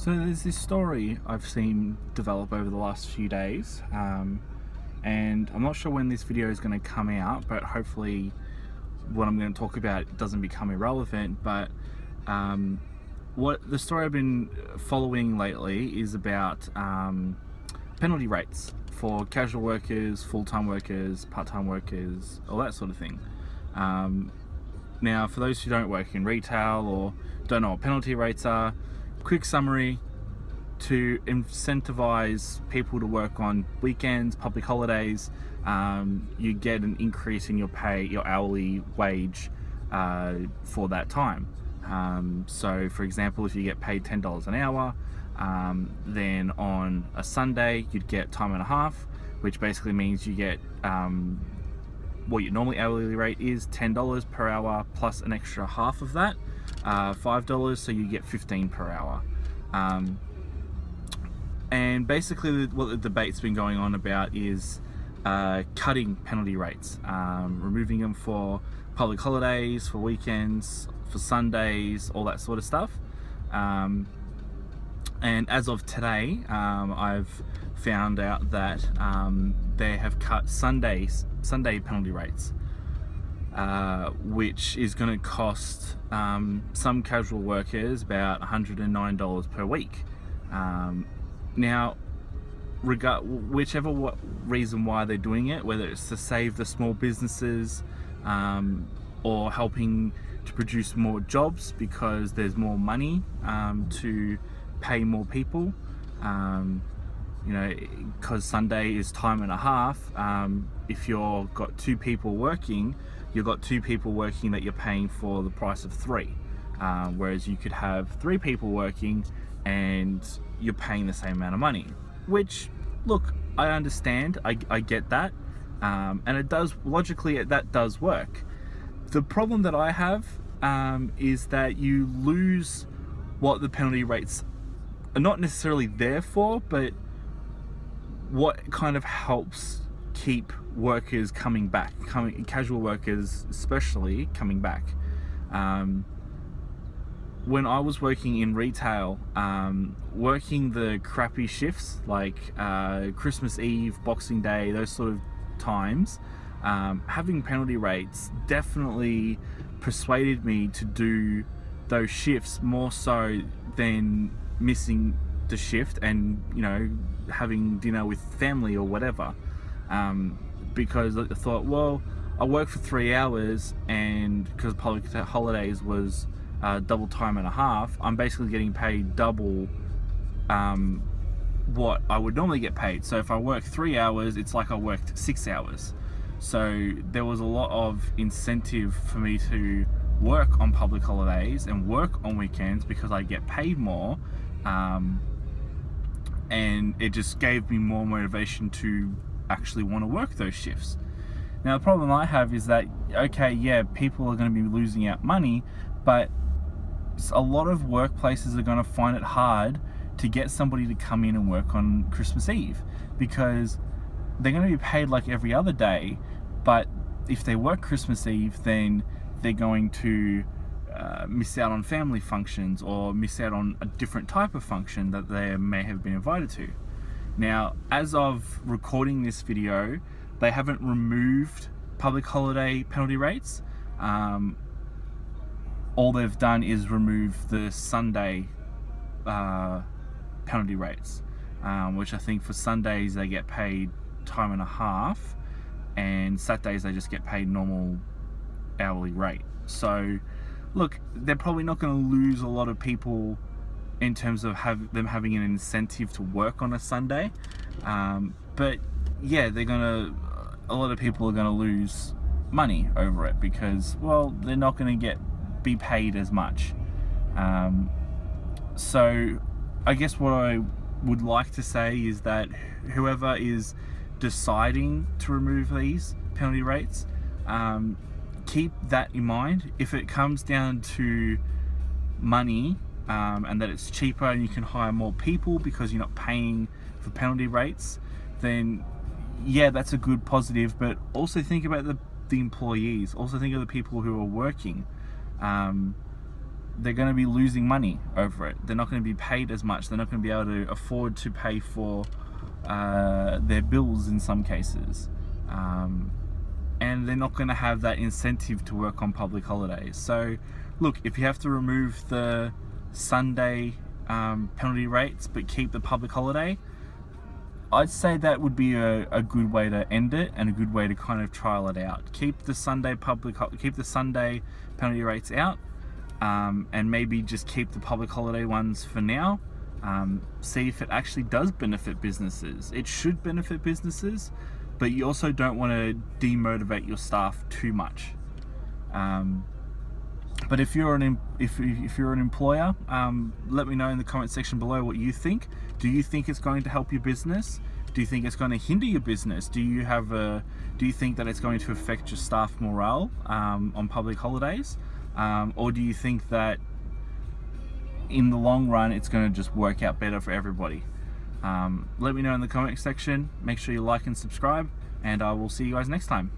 So there's this story I've seen develop over the last few days, and I'm not sure when this video is going to come out, but hopefully what I'm going to talk about doesn't become irrelevant. But what the story I've been following lately is about penalty rates for casual workers, full-time workers, part-time workers, all that sort of thing. Now, for those who don't work in retail or don't know what penalty rates are, quick summary: to incentivize people to work on weekends, public holidays, you get an increase in your pay, your hourly wage for that time. So for example, if you get paid $10 an hour, then on a Sunday you'd get time and a half, which basically means you get what your normally hourly rate is, $10 per hour plus an extra half of that, $5, so you get $15 per hour. And basically what the debate's been going on about is cutting penalty rates, removing them for public holidays, for weekends, for Sundays, all that sort of stuff. And as of today, I've found out that they have cut Sunday penalty rates, which is going to cost some casual workers about $109 per week. Now, whichever reason why they're doing it, whether it's to save the small businesses or helping to produce more jobs because there's more money to pay more people, you know, because Sunday is time and a half. If you've got two people working, you've got two people working that you're paying for the price of three, whereas you could have three people working and you're paying the same amount of money. Which, look, I understand, I get that, and it does, logically that does work. The problem that I have is that you lose what the penalty rates are not necessarily there for, but what kind of helps keep workers coming back, casual workers especially coming back. When I was working in retail, working the crappy shifts like Christmas Eve, Boxing Day, those sort of times, having penalty rates definitely persuaded me to do those shifts more so than missing the shift and, you know, having dinner with family or whatever, because I thought, well, I work for 3 hours, and because public holidays was double time and a half, I'm basically getting paid double what I would normally get paid. So if I work 3 hours, it's like I worked 6 hours. So there was a lot of incentive for me to work on public holidays and work on weekends because I get paid more, and it just gave me more motivation to actually want to work those shifts. Now the problem I have is that, okay, yeah, people are going to be losing out money, but a lot of workplaces are going to find it hard to get somebody to come in and work on Christmas Eve, because they're going to be paid like every other day, but if they work Christmas Eve, then they're going to miss out on family functions or miss out on a different type of function that they may have been invited to. Now, as of recording this video, they haven't removed public holiday penalty rates. All they've done is remove the Sunday penalty rates, which I think for Sundays they get paid time and a half, and Saturdays they just get paid normal hourly rate. So look, they're probably not going to lose a lot of people in terms of them having an incentive to work on a Sunday, but yeah, a lot of people are going to lose money over it because, well, they're not going to be paid as much. So I guess what I would like to say is that whoever is deciding to remove these penalty rates, keep that in mind. If it comes down to money, and that it's cheaper and you can hire more people because you're not paying for penalty rates, then yeah, that's a good positive. But also think about the employees, also think of the people who are working. they're going to be losing money over it. They're not going to be paid as much. They're not going to be able to afford to pay for their bills in some cases. And they're not going to have that incentive to work on public holidays. So look, if you have to remove the Sunday penalty rates but keep the public holiday, I'd say that would be a good way to end it, and a good way to kind of trial it out. Keep the Sunday penalty rates out, and maybe just keep the public holiday ones for now. See if it actually does benefit businesses. It should benefit businesses, but you also don't want to demotivate your staff too much. But if you're an employer, let me know in the comment section below what you think. Do you think it's going to help your business? Do you think it's going to hinder your business? Do you think that it's going to affect your staff morale on public holidays? Or do you think that in the long run it's going to just work out better for everybody? Let me know in the comment section. Make sure you like and subscribe, and I will see you guys next time.